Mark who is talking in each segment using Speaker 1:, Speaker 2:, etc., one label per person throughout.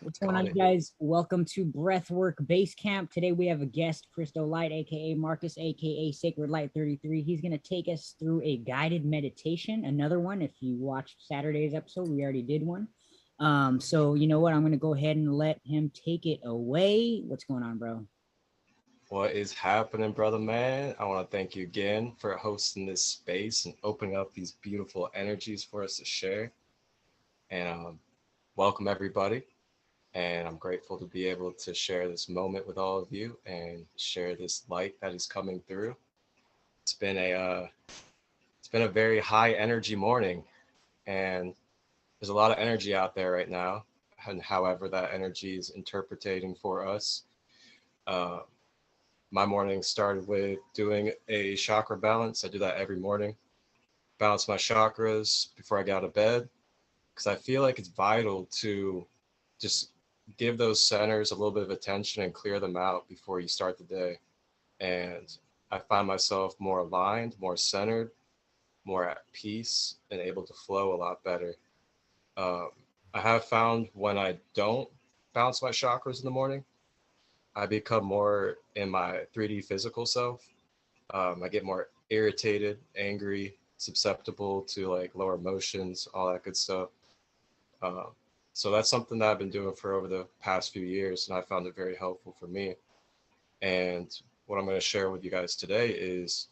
Speaker 1: What's going on, you guys? Welcome to Breathwork Base Camp. Today we have a guest, Cristo Light, aka Marcus, aka Sacred Light 33. He's going to take us through a guided meditation. Another one. If you watched Saturday's episode, we already did one. So you know what? I'm going to go ahead and let him take it away. What's going on, bro?
Speaker 2: What is happening, brother man? I want to thank you again for hosting this space and opening up these beautiful energies for us to share. And welcome, everybody. And I'm grateful to be able to share this moment with all of you and share this light that is coming through. It's been a very high energy morning, and there's a lot of energy out there right now. And however that energy is interpreting for us. Uh, my morning started with doing a chakra balance. I do that every morning. Balance my chakras before I get out of bed because I feel like it's vital to just give those centers a little bit of attention and clear them out before you start the day. And I find myself more aligned, more centered, more at peace, and able to flow a lot better. Um, I have found when I don't balance my chakras in the morning, I become more in my 3D physical self. I get more irritated, angry, susceptible to like lower emotions, all that good stuff. Um, so that's something that I've been doing for over the past few years, and I found it very helpful for me. And what I'm going to share with you guys today is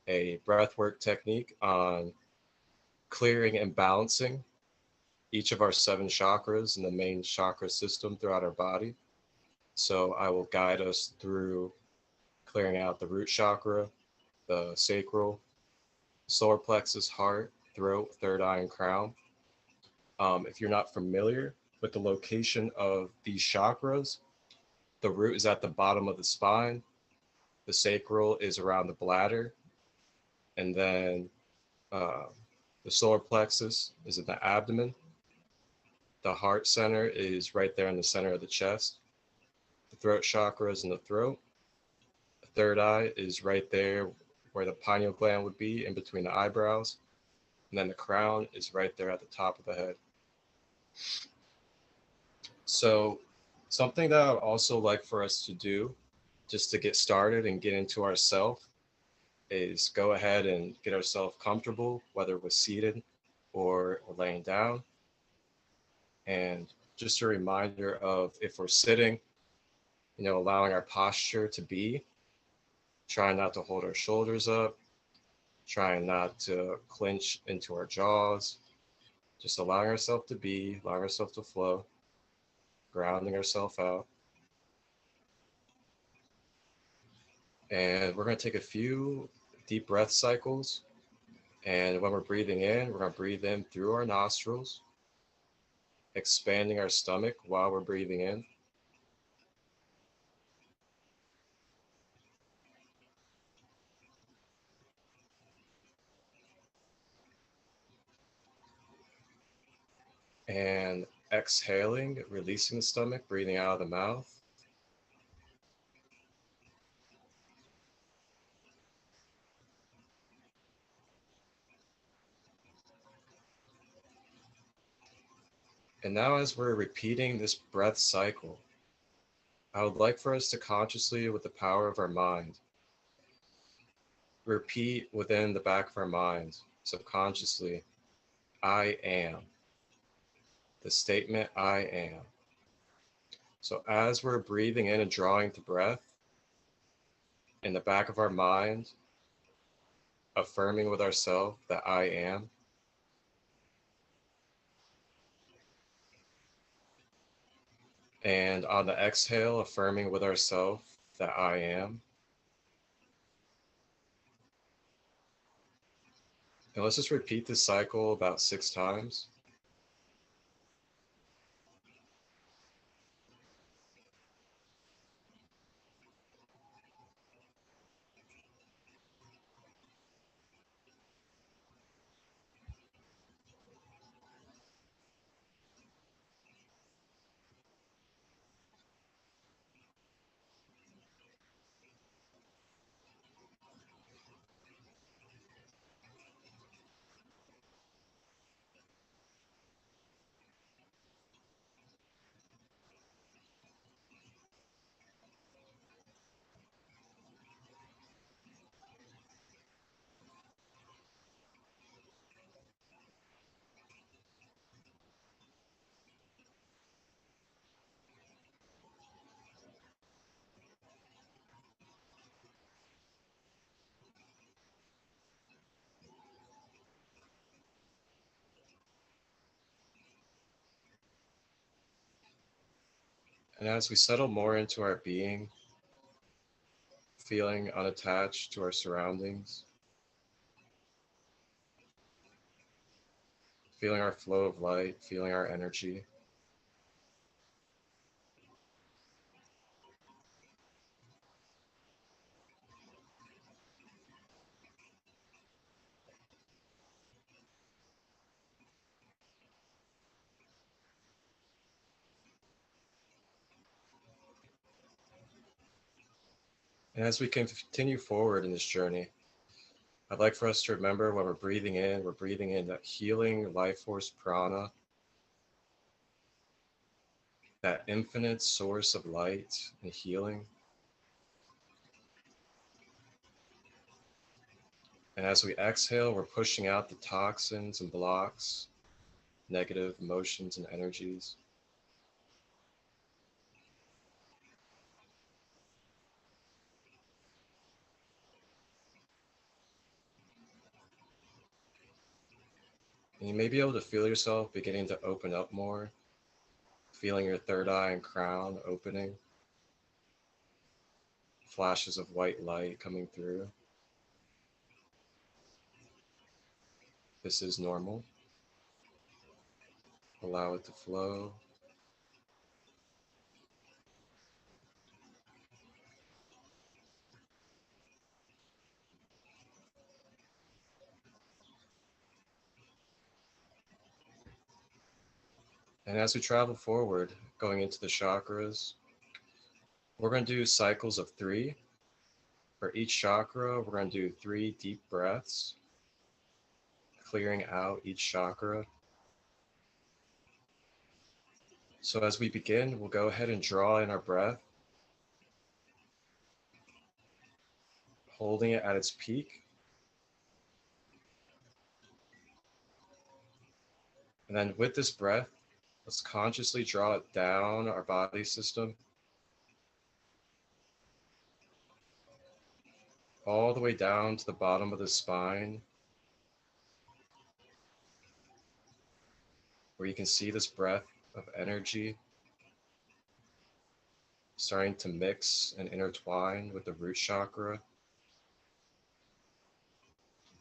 Speaker 2: a breathwork technique on clearing and balancing each of our seven chakras in the main chakra system throughout our body. So I will guide us through clearing out the root chakra, the sacral, solar plexus, heart, throat, third eye, and crown. If you're not familiar with the location of these chakras, the root is at the bottom of the spine, the sacral is around the bladder, and then uh, the solar plexus is in the abdomen. The heart center is right there in the center of the chest. The throat chakra is in the throat. The third eye is right there where the pineal gland would be in between the eyebrows. And then the crown is right there at the top of the head. So, something that I would also like for us to do just to get started and get into ourself is go ahead and get ourselves comfortable, whether we're seated or laying down. And just a reminder of if we're sitting, allowing our posture to be, trying not to hold our shoulders up, trying not to clench into our jaws, just allowing ourselves to be, allowing ourselves to flow, grounding ourselves out. And we're going to take a few deep breath cycles. And when we're breathing in, we're going to breathe in through our nostrils, expanding our stomach while we're breathing in. And exhaling, releasing the stomach, breathing out of the mouth. And now, as we're repeating this breath cycle, I would like for us to consciously, with the power of our mind, repeat within the back of our minds, subconsciously, I am. The statement, I am. So as we're breathing in and drawing the breath, in the back of our mind, affirming with ourselves that I am. And on the exhale, affirming with ourselves that I am. And let's just repeat this cycle about 6 times. And as we settle more into our being, feeling unattached to our surroundings, feeling our flow of light, feeling our energy, and as we continue forward in this journey, I'd like for us to remember when we're breathing in that healing life force prana, that infinite source of light and healing. And as we exhale, we're pushing out the toxins and blocks, negative emotions and energies. And you may be able to feel yourself beginning to open up more, feeling your third eye and crown opening, flashes of white light coming through. This is normal. Allow it to flow. And as we travel forward, going into the chakras, we're going to do cycles of 3. For each chakra, we're going to do 3 deep breaths, clearing out each chakra. So as we begin, we'll go ahead and draw in our breath, holding it at its peak. And then with this breath, let's consciously draw it down our body system, all the way down to the bottom of the spine, where you can see this breath of energy starting to mix and intertwine with the root chakra,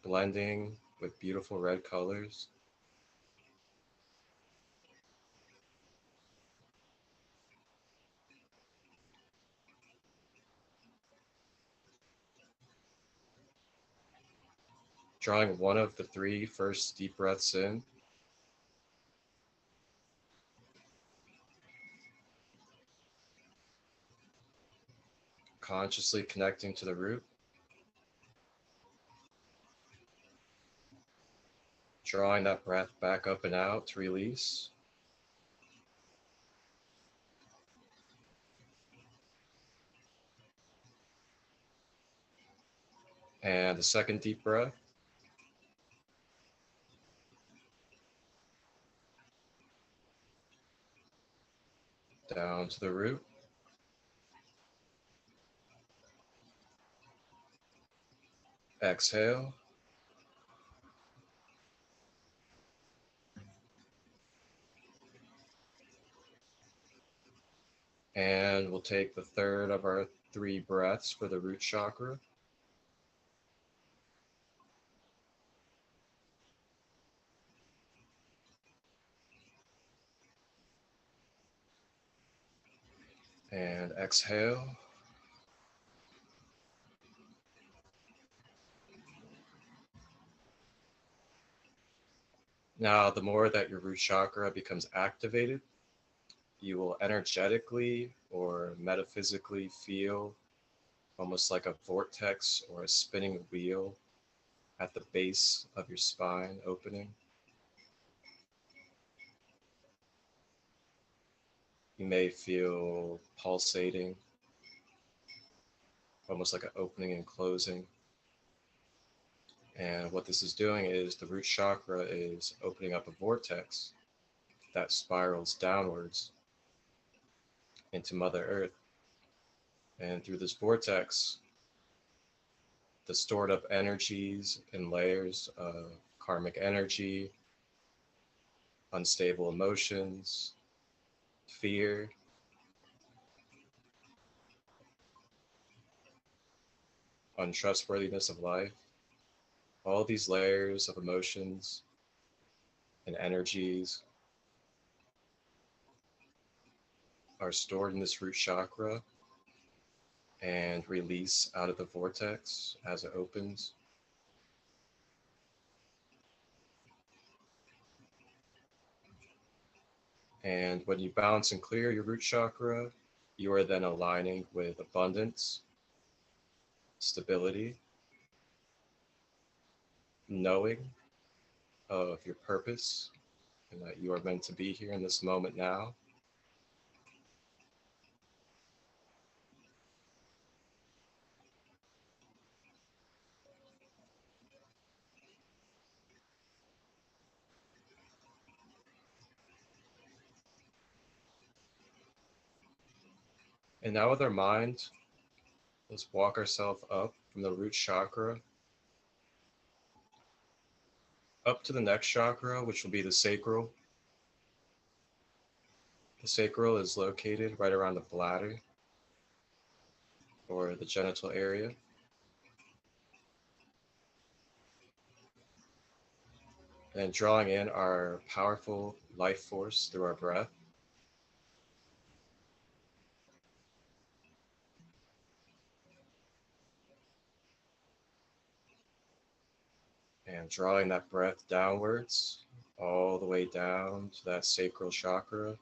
Speaker 2: blending with beautiful red colors. Drawing one of the 3 first deep breaths in, consciously connecting to the root, drawing that breath back up and out to release. And the second deep breath, down to the root. Exhale. And we'll take the third of our 3 breaths for the root chakra. And exhale. Now, the more that your root chakra becomes activated, you will energetically or metaphysically feel almost like a vortex or a spinning wheel at the base of your spine opening. You may feel pulsating, almost like an opening and closing. And what this is doing is the root chakra is opening up a vortex that spirals downwards into Mother Earth. And through this vortex, the stored up energies and layers of karmic energy, unstable emotions, fear, untrustworthiness of life, all these layers of emotions and energies are stored in this root chakra and release out of the vortex as it opens. And when you balance and clear your root chakra, you are then aligning with abundance, stability, knowing of your purpose, and that you are meant to be here in this moment now. And now with our mind, let's walk ourselves up from the root chakra up to the next chakra, which will be the sacral. The sacral is located right around the bladder or the genital area. And drawing in our powerful life force through our breath. And drawing that breath downwards, all the way down to that sacral chakra.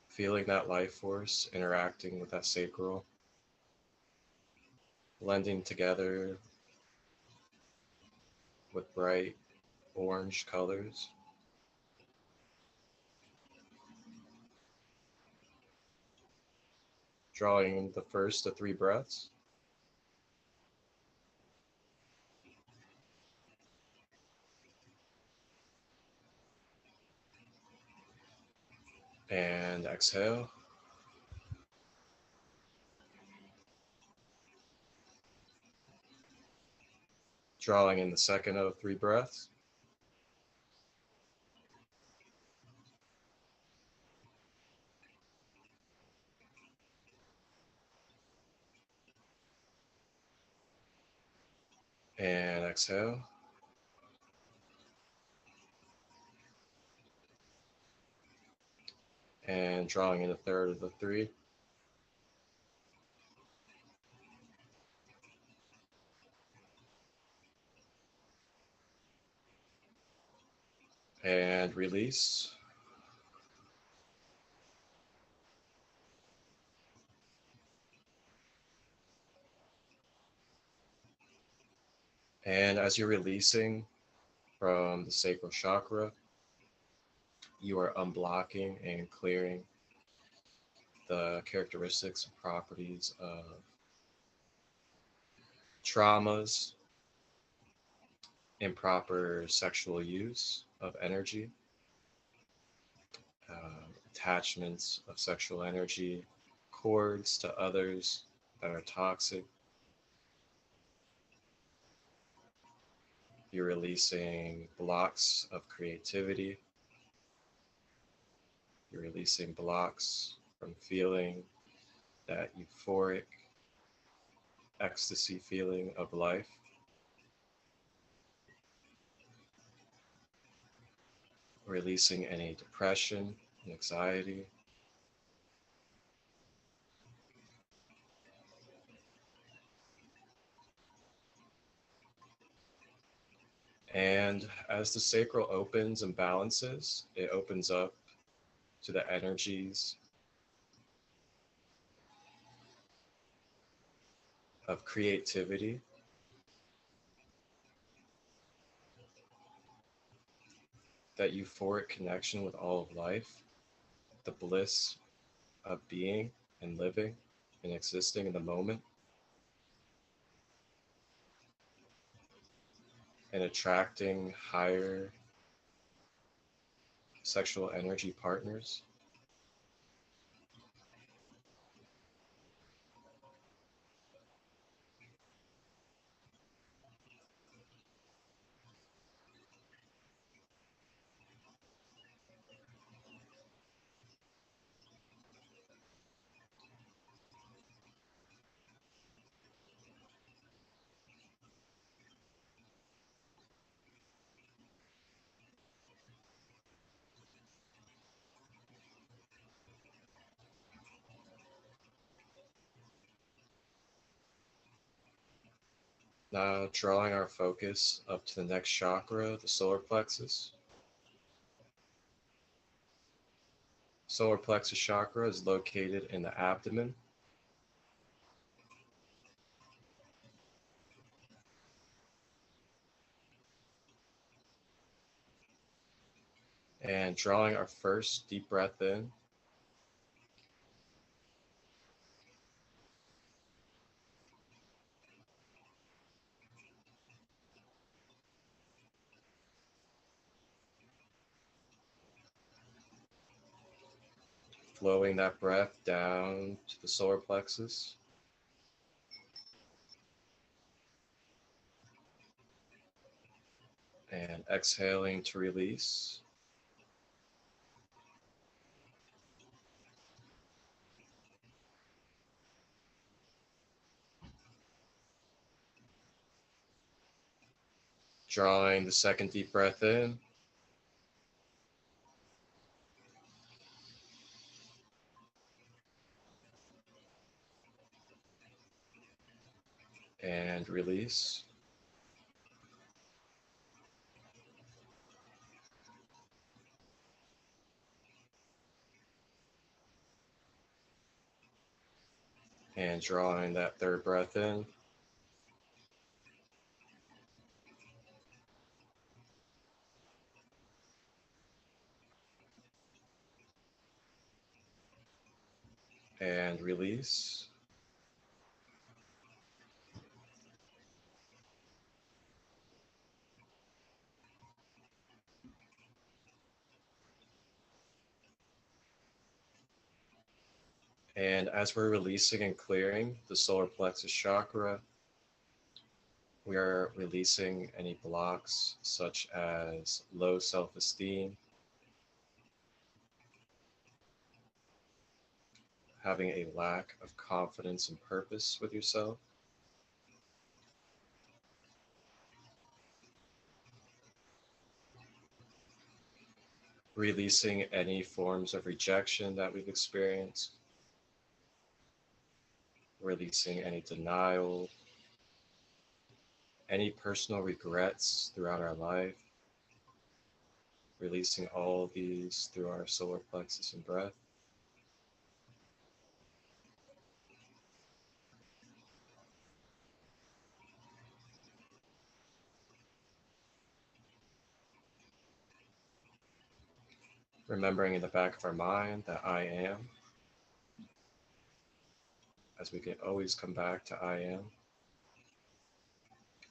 Speaker 2: Feeling that life force interacting with that sacral, blending together with bright orange colors. Drawing in the first of 3 breaths. And exhale. Drawing in the second of 3 breaths. And exhale. And drawing in a third of the 3. And release. And as you're releasing from the sacral chakra, you are unblocking and clearing the characteristics and properties of traumas, improper sexual use of energy, attachments of sexual energy, cords to others that are toxic. You're releasing blocks of creativity. You're releasing blocks from feeling that euphoric ecstasy feeling of life. Releasing any depression and anxiety. And as the sacral opens and balances, it opens up to the energies of creativity, that euphoric connection with all of life, the bliss of being and living and existing in the moment, and attracting higher sexual energy partners. Now drawing our focus up to the next chakra, the solar plexus. Solar plexus chakra is located in the abdomen. And drawing our first deep breath in. Flowing that breath down to the solar plexus. And exhaling to release. Drawing the second deep breath in. And release. And drawing that third breath in. And release. And as we're releasing and clearing the solar plexus chakra, we are releasing any blocks such as low self-esteem, having a lack of confidence and purpose with yourself, releasing any forms of rejection that we've experienced, releasing any denial, any personal regrets throughout our life, releasing all of these through our solar plexus and breath. Remembering in the back of our mind that I am, as we can always come back to I am,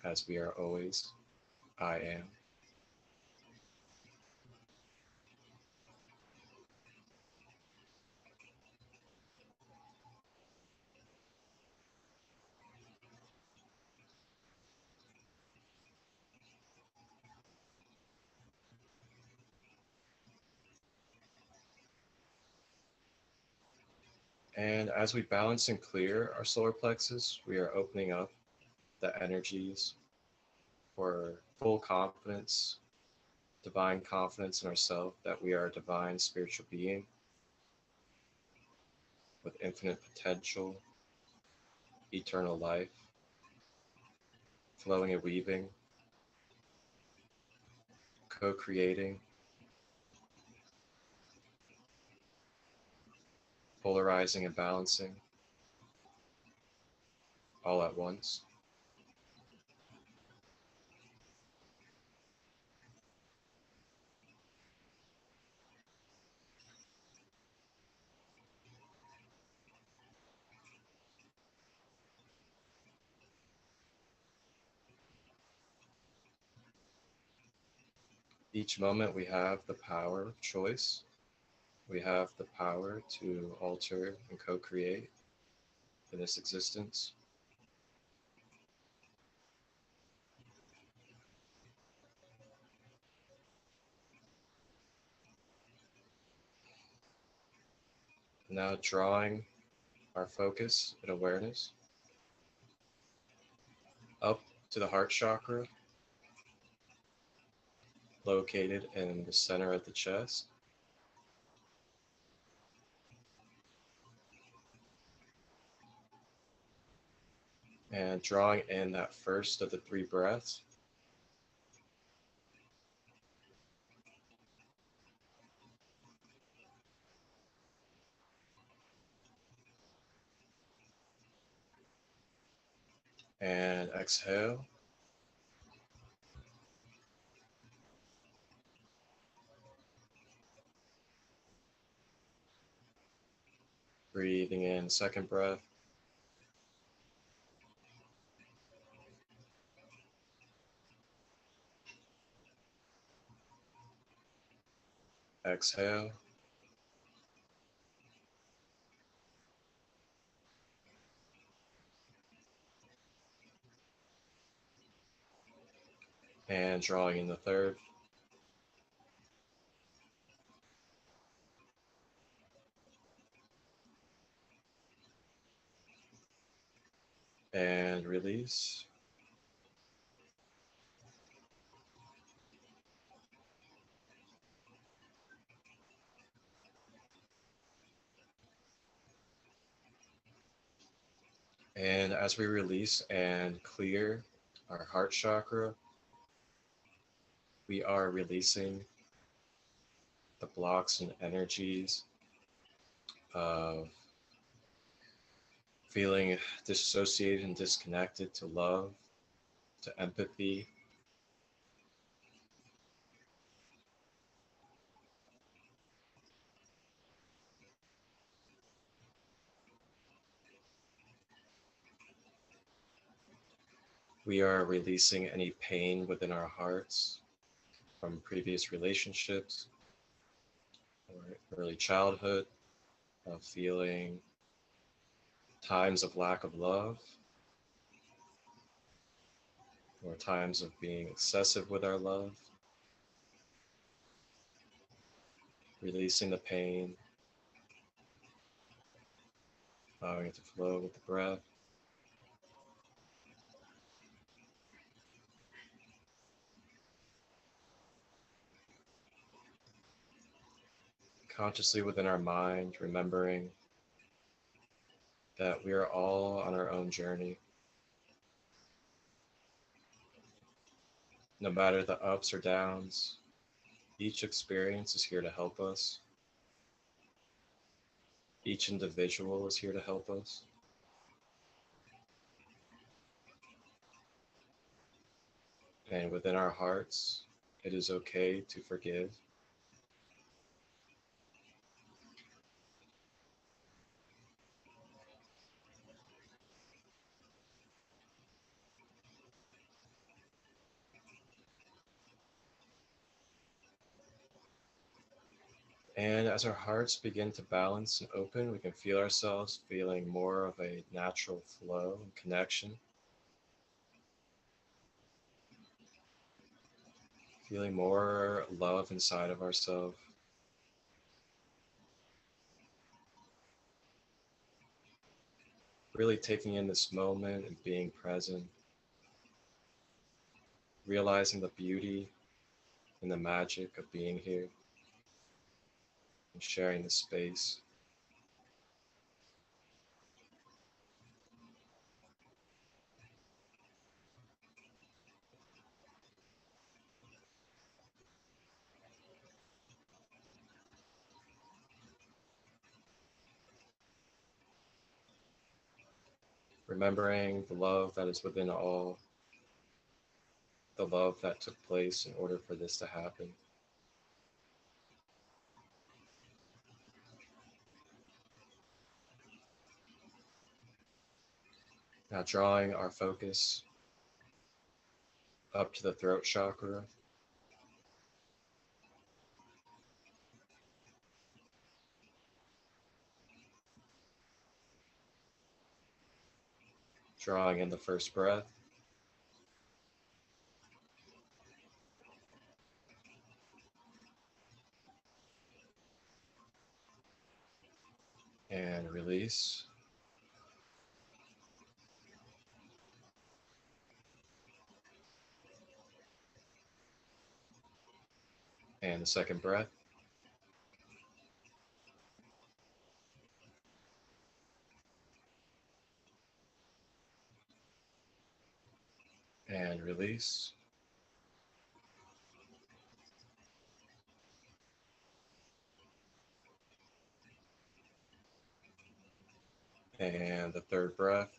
Speaker 2: as we are always I am. And as we balance and clear our solar plexus, we are opening up the energies for full confidence, divine confidence in ourselves that we are a divine spiritual being with infinite potential, eternal life, flowing and weaving, co-creating, polarizing and balancing all at once. Each moment we have the power of choice. We have the power to alter and co-create in this existence. Now drawing our focus and awareness up to the heart chakra, located in the center of the chest. And drawing in that first of the three breaths. And exhale. Breathing in second breath. Exhale. And drawing in the third. And release. And as we release and clear our heart chakra, we are releasing the blocks and energies of feeling dissociated and disconnected to love, to empathy. We are releasing any pain within our hearts from previous relationships or early childhood, of feeling times of lack of love or times of being excessive with our love, releasing the pain, allowing it to flow with the breath. Consciously within our mind, remembering that we are all on our own journey. No matter the ups or downs, each experience is here to help us. Each individual is here to help us. And within our hearts, it is okay to forgive. And as our hearts begin to balance and open, we can feel ourselves feeling more of a natural flow and connection, feeling more love inside of ourselves, really taking in this moment and being present, realizing the beauty and the magic of being here and sharing the space. Remembering the love that is within all, the love that took place in order for this to happen. Now drawing our focus up to the throat chakra, drawing in the first breath, and release. And the second breath, And release. And the third breath.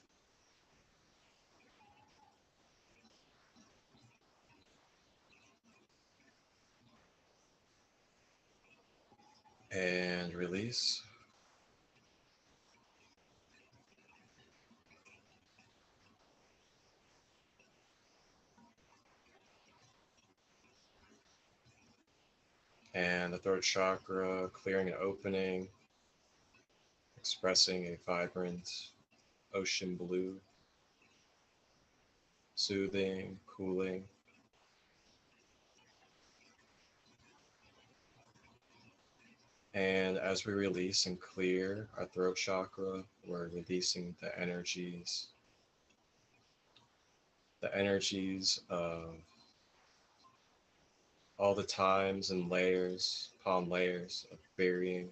Speaker 2: And release. And the throat chakra, clearing and opening, expressing a vibrant ocean blue, soothing, cooling. And as we release and clear our throat chakra, we're releasing the energies of all the times and layers upon layers of burying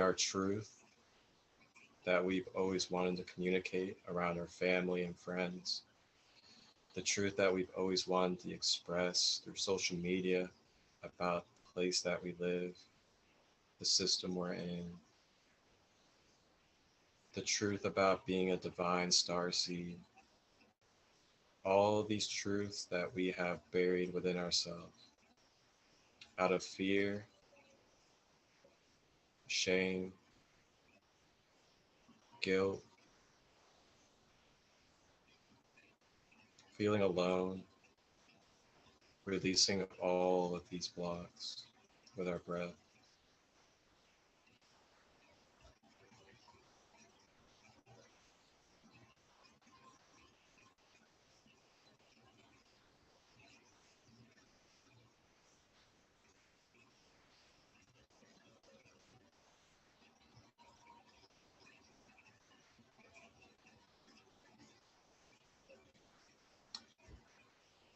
Speaker 2: our truth that we've always wanted to communicate around our family and friends, the truth that we've always wanted to express through social media about the place that we live, the system we're in, the truth about being a divine starseed, all of these truths that we have buried within ourselves out of fear, shame, guilt, feeling alone, releasing all of these blocks with our breath.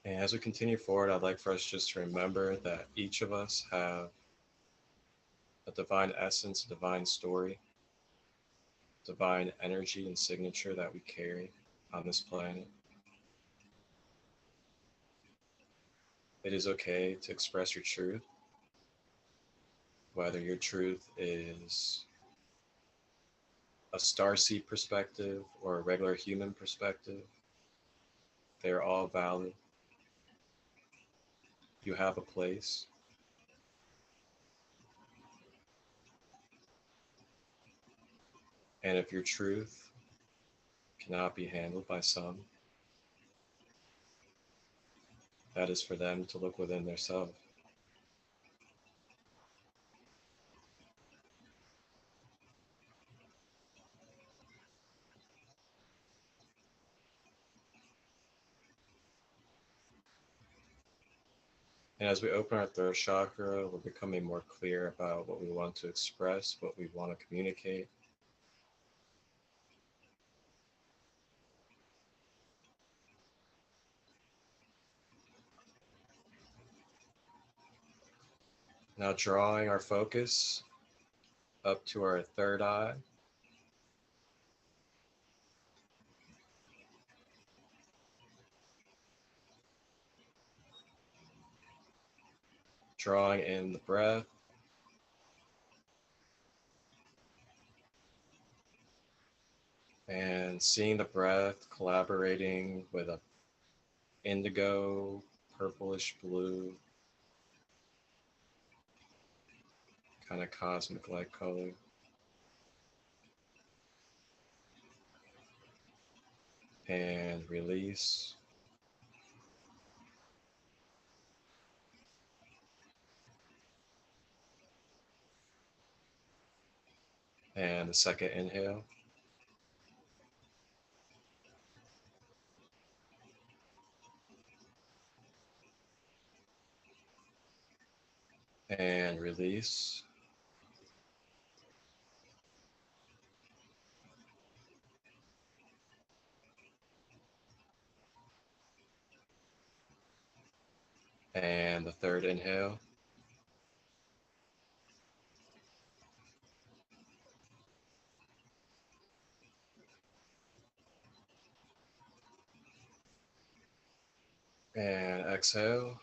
Speaker 2: And as we continue forward, I'd like for us just to remember that each of us have a divine essence, a divine story, divine energy and signature that we carry on this planet. It is okay to express your truth, whether your truth is a starseed perspective or a regular human perspective. They're all valid. You have a place. And if your truth cannot be handled by some, that is for them to look within themselves. And as we open our throat chakra, we're becoming more clear about what we want to express, what we want to communicate. Now drawing our focus up to our third eye, drawing in the breath, and seeing the breath collaborating with a indigo, purplish blue, kind of cosmic like color. And release. And the second inhale. And release. And the third inhale. And exhale.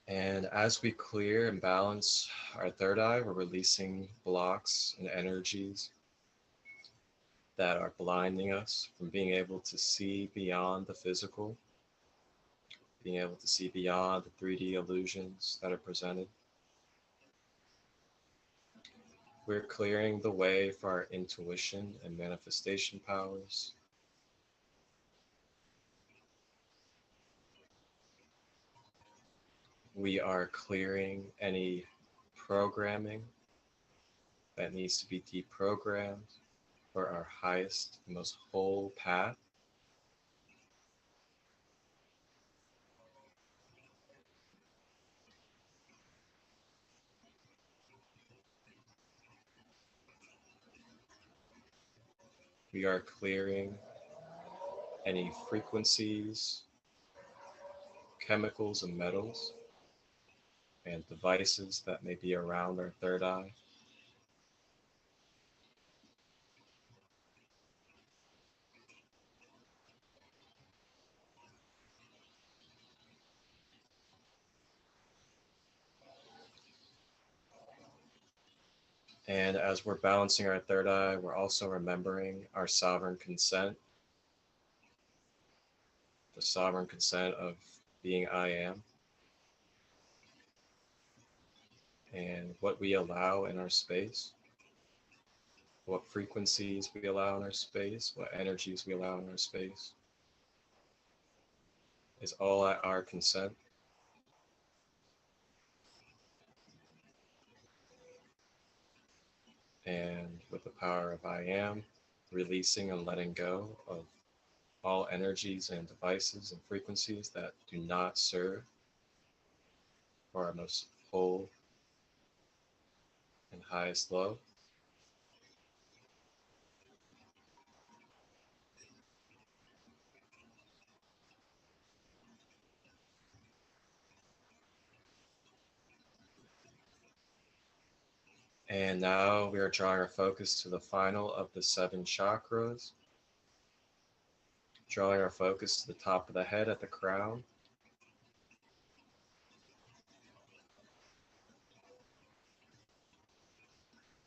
Speaker 2: And as we clear and balance our third eye, we're releasing blocks and energies that are blinding us from being able to see beyond the physical, being able to see beyond the 3D illusions that are presented. We're clearing the way for our intuition and manifestation powers. We are clearing any programming that needs to be deprogrammed for our highest and most whole path. We are clearing any frequencies, chemicals, and metals and devices that may be around our third eye. And as we're balancing our third eye, we're also remembering our sovereign consent, the sovereign consent of being I am, and what we allow in our space, what frequencies we allow in our space, what energies we allow in our space, is all at our consent. And with the power of I am, releasing and letting go of all energies and devices and frequencies that do not serve for our most whole and highest love. And now we are drawing our focus to the final of the 7 chakras, drawing our focus to the top of the head at the crown.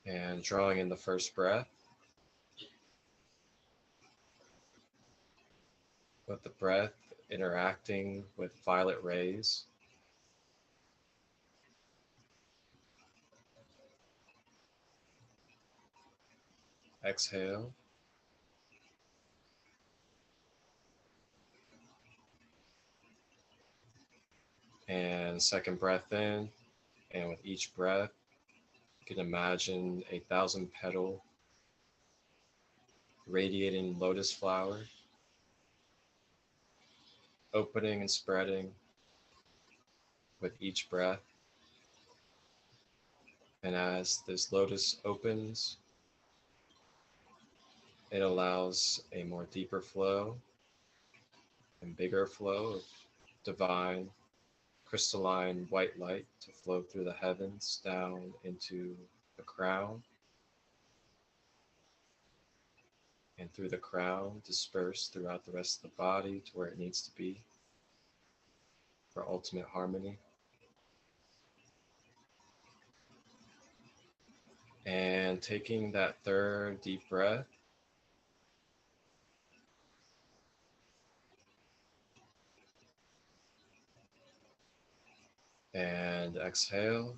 Speaker 2: And drawing in the first breath, with the breath interacting with violet rays. Exhale. And second breath in. And with each breath, you can imagine a 1,000 petal radiating lotus flower, opening and spreading with each breath. And as this lotus opens, it allows a more deeper flow and bigger flow of divine, crystalline white light to flow through the heavens down into the crown, and through the crown disperse throughout the rest of the body to where it needs to be for ultimate harmony. And taking that third deep breath, and exhale.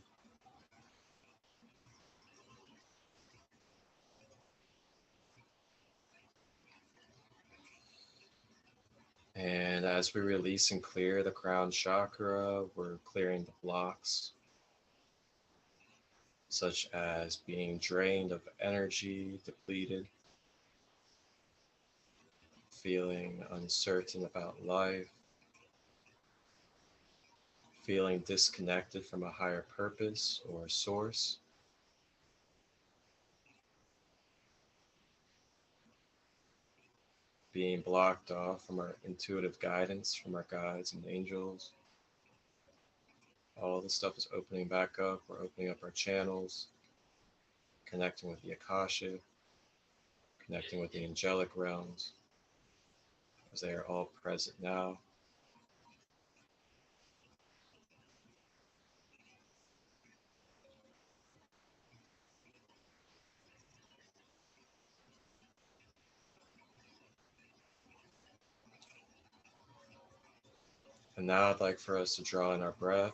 Speaker 2: And as we release and clear the crown chakra, we're clearing the blocks, such as being drained of energy, depleted, feeling uncertain about life, feeling disconnected from a higher purpose or source, being blocked off from our intuitive guidance from our guides and angels. All this stuff is opening back up. We're opening up our channels, connecting with the Akasha, connecting with the angelic realms, as they are all present now. And now I'd like for us to draw in our breath.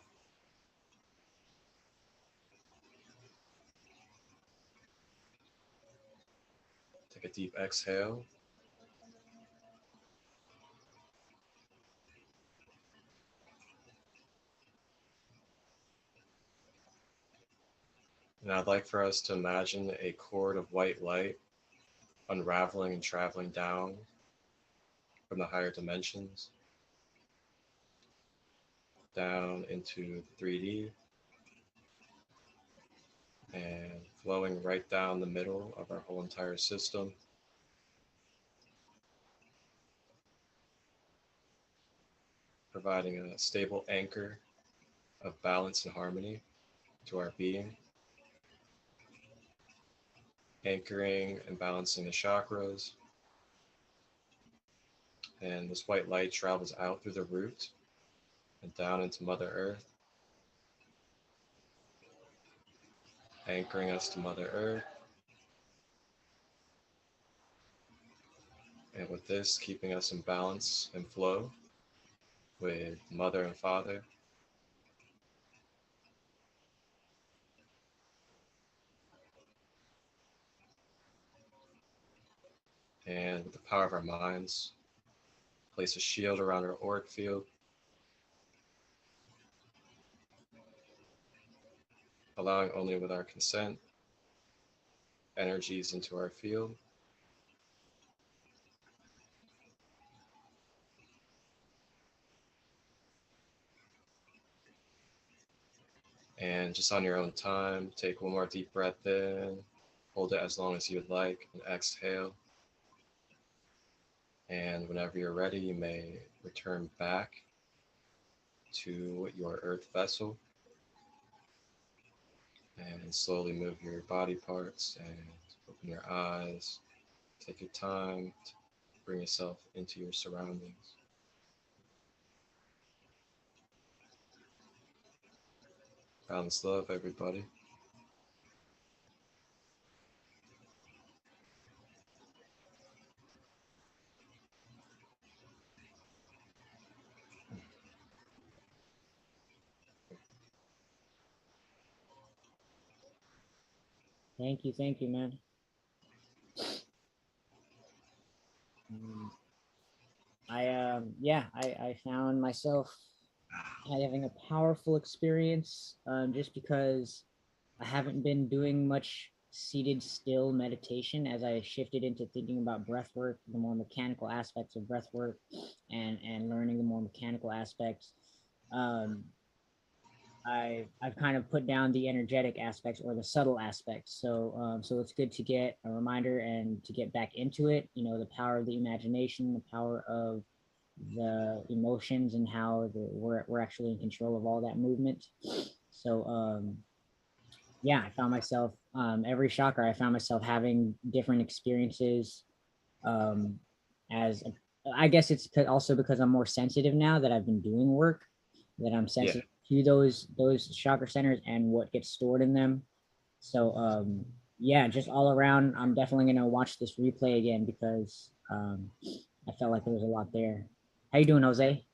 Speaker 2: Take a deep exhale. And I'd like for us to imagine a cord of white light unraveling and traveling down from the higher dimensions down into 3D and flowing right down the middle of our whole entire system, providing a stable anchor of balance and harmony to our being, anchoring and balancing the chakras. And this white light travels out through the root and down into Mother Earth, anchoring us to Mother Earth. And with this, keeping us in balance and flow with Mother and Father. And with the power of our minds, place a shield around our auric field, allowing only with our consent energies into our field. And just on your own time, take one more deep breath in, hold it as long as you would like, and exhale. And whenever you're ready, you may return back to your earth vessel and slowly move your body parts and open your eyes. Take your time to bring yourself into your surroundings. Balance love, everybody.
Speaker 1: Thank you, man. I found myself having a powerful experience just because I haven't been doing much seated still meditation as I shifted into thinking about breath work, the more mechanical aspects of breath work, and learning the more mechanical aspects. Um, I've kind of put down the energetic aspects or the subtle aspects. So it's good to get a reminder and to get back into it. You know, the power of the imagination, the power of the emotions, and how we're actually in control of all that movement. So yeah, I found myself every chakra. I found myself having different experiences. Um, as I guess it's also because I'm more sensitive now that I've been doing work, that I'm sensitive to those chakra centers and what gets stored in them. So yeah, just all around, I'm definitely gonna watch this replay again because I felt like there was a lot there. How you doing, Jose?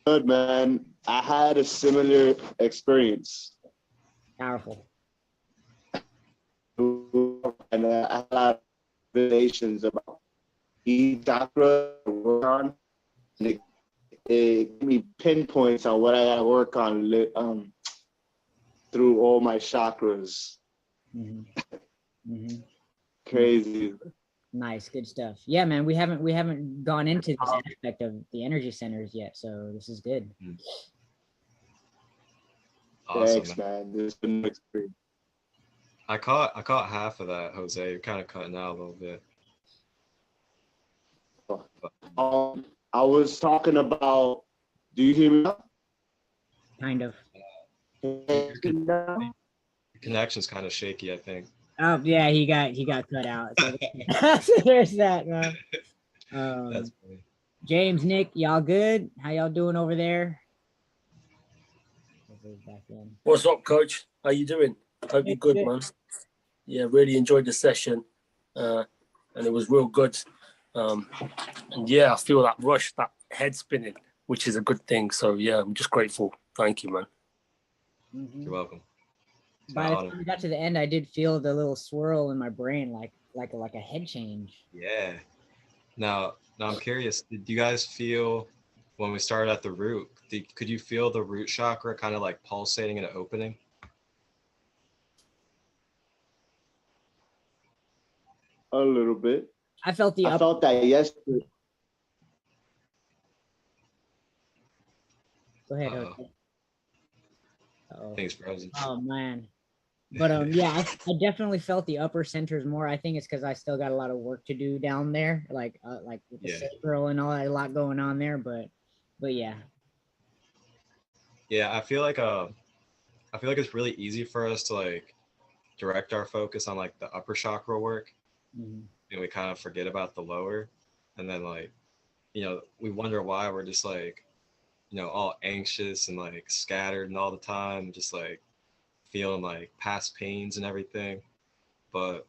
Speaker 3: Good, man. I had a similar experience.
Speaker 1: Powerful.
Speaker 3: And I had a lot of revelations about each chakra to work on. And it gave me pinpoints on what I got to work on through all my chakras. Crazy.
Speaker 1: Nice, good stuff. Yeah, man, we haven't gone into this aspect of the energy centers yet, so this is good.
Speaker 2: Awesome,
Speaker 3: thanks, man. This has been an experience.
Speaker 2: I caught half of that, Jose. You're kind of cutting out a little bit.
Speaker 3: I was talking about. Do you hear me now?
Speaker 1: Kind of.
Speaker 2: You're connection's kind of shaky, I think.
Speaker 1: Oh yeah, he got cut out. So, so there's that, man.
Speaker 2: That's funny.
Speaker 1: James, Nick, y'all good? How y'all doing over there? Back in.
Speaker 4: What's up, Coach? How you doing? Hope you're good, man. Yeah, really enjoyed the session, and it was real good. And yeah, I feel that rush, that head spinning, which is a good thing. So yeah, I'm just grateful. Thank you, man.
Speaker 2: You're welcome.
Speaker 1: By the time we got to the end, I did feel the little swirl in my brain, like a head change.
Speaker 2: Yeah. Now I'm curious. Did you guys feel when we started at the root? Could you feel the root chakra kind of like pulsating and opening?
Speaker 3: A little bit.
Speaker 1: I felt
Speaker 3: I felt that yesterday.
Speaker 1: Go ahead.
Speaker 2: I think it's frozen.
Speaker 1: Oh man. But yeah, I definitely felt the upper centers more. I think it's because I still got a lot of work to do down there, like with the sacral and all that, a lot going on there. But yeah.
Speaker 2: Yeah, I feel like it's really easy for us to like direct our focus on like the upper chakra work, and we kind of forget about the lower, and then like, we wonder why we're just like, all anxious and like scattered and all the time, just like feeling like past pains and everything. But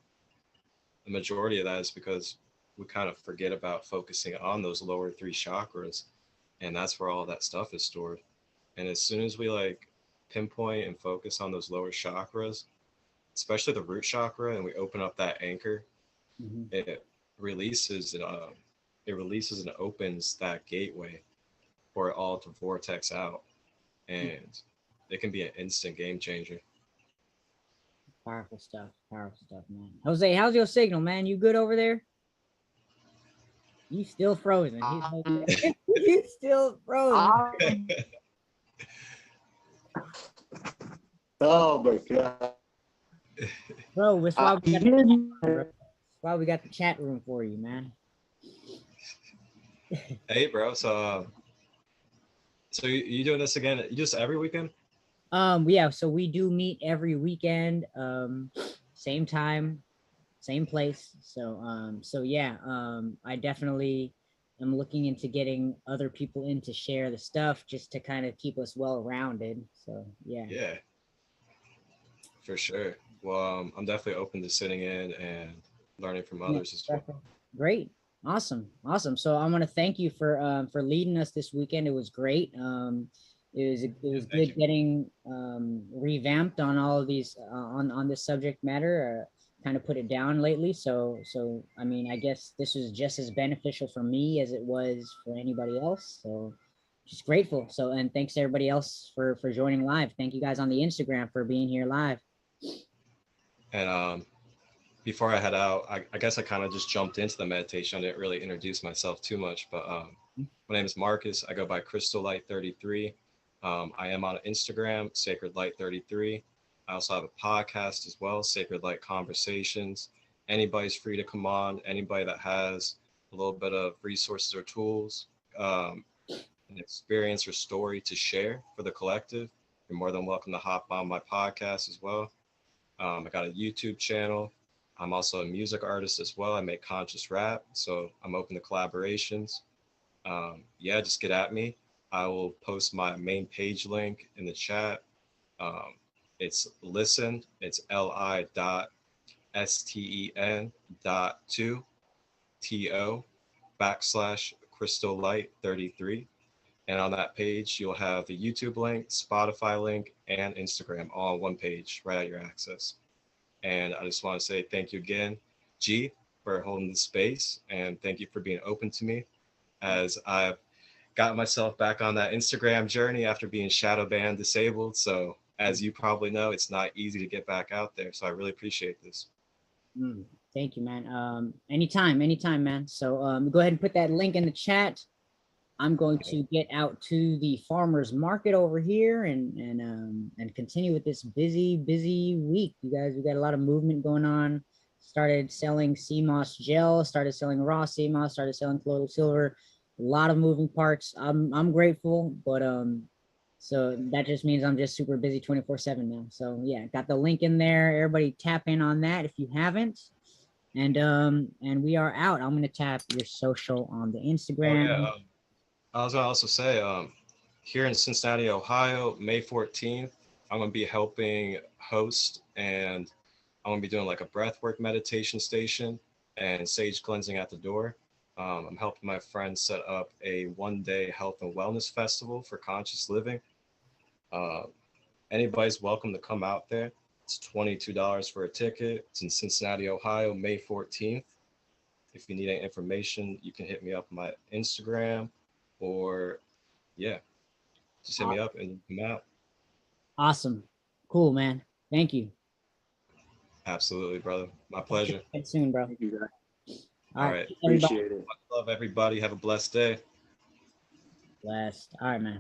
Speaker 2: the majority of that is because we kind of forget about focusing on those lower three chakras, and that's where all that stuff is stored. And as soon as we like pinpoint and focus on those lower chakras, especially the root chakra, and we open up that anchor, it releases and opens that gateway for it all to vortex out, and it can be an instant game changer.
Speaker 1: Powerful stuff, man. Jose, how's your signal, man? You good over there? You still frozen. You still frozen.
Speaker 3: Oh my god.
Speaker 1: Bro, that's why we got the chat room for you, man.
Speaker 2: Hey, bro. So you doing this again? You just every weekend?
Speaker 1: Yeah. So we do meet every weekend, same time, same place. So yeah. I definitely am looking into getting other people in to share the stuff, just to kind of keep us well rounded. So yeah.
Speaker 2: Yeah. For sure. Well, I'm definitely open to sitting in and learning from others as well.
Speaker 1: Great. Awesome. So I want to thank you for leading us this weekend. It was great. It was good getting revamped on all of these on this subject matter. Kind of put it down lately. So I mean, I guess this was just as beneficial for me as it was for anybody else. So just grateful. So, and thanks to everybody else for joining live. Thank you guys on the Instagram for being here live.
Speaker 2: And before I head out, I guess I kind of just jumped into the meditation. I didn't really introduce myself too much, but my name is Marcus. I go by Crystal Light 33. I am on Instagram, Sacred Light 33. I also have a podcast as well, Sacred Light Conversations. Anybody's free to come on. Anybody that has a little bit of resources or tools, an experience or story to share for the collective, you're more than welcome to hop on my podcast as well. I got a YouTube channel. I'm also a music artist as well. I make conscious rap, so I'm open to collaborations. Yeah, just get at me. I will post my main page link in the chat. It's li.sten. It's li.sten.to/Crystal Light 33. And on that page, you'll have the YouTube link, Spotify link, and Instagram all on one page right at your access. And I just want to say thank you again, G, for holding the space. And thank you for being open to me as I've got myself back on that Instagram journey after being shadow banned, disabled. So as you probably know, it's not easy to get back out there. So I really appreciate this.
Speaker 1: Thank you, man. Anytime, man. So go ahead and put that link in the chat. I'm going to get out to the farmers market over here and continue with this busy week. You guys, we got a lot of movement going on. Started selling sea moss gel, started selling raw sea moss, started selling colloidal silver. A lot of moving parts. I'm grateful, but So that just means I'm just super busy 24/7 now. So yeah, got the link in there. Everybody tap in on that if you haven't. And we are out. I'm gonna tap your social on the
Speaker 2: Oh
Speaker 1: Instagram.
Speaker 2: yeah. I was gonna also say, here in Cincinnati, Ohio, May 14th, I'm gonna be helping host, and I'm gonna be doing like a breathwork meditation station and sage cleansing at the door. I'm helping my friend set up a 1-day health and wellness festival for conscious living. Uh, Anybody's welcome to come out there. It's $22 for a ticket. It's in Cincinnati, Ohio, May 14th. If you need any information, you can hit me up on my Instagram, or yeah, just hit me up and come out.
Speaker 1: Awesome. Cool, man. Thank you.
Speaker 2: Absolutely, brother. My pleasure.
Speaker 1: Get soon, bro.
Speaker 3: Thank you, guys.
Speaker 1: All
Speaker 2: All
Speaker 1: right.
Speaker 2: right.
Speaker 1: Everybody
Speaker 3: Appreciate it.
Speaker 2: Much love, everybody. Have a blessed day.
Speaker 1: blessed. All right, man.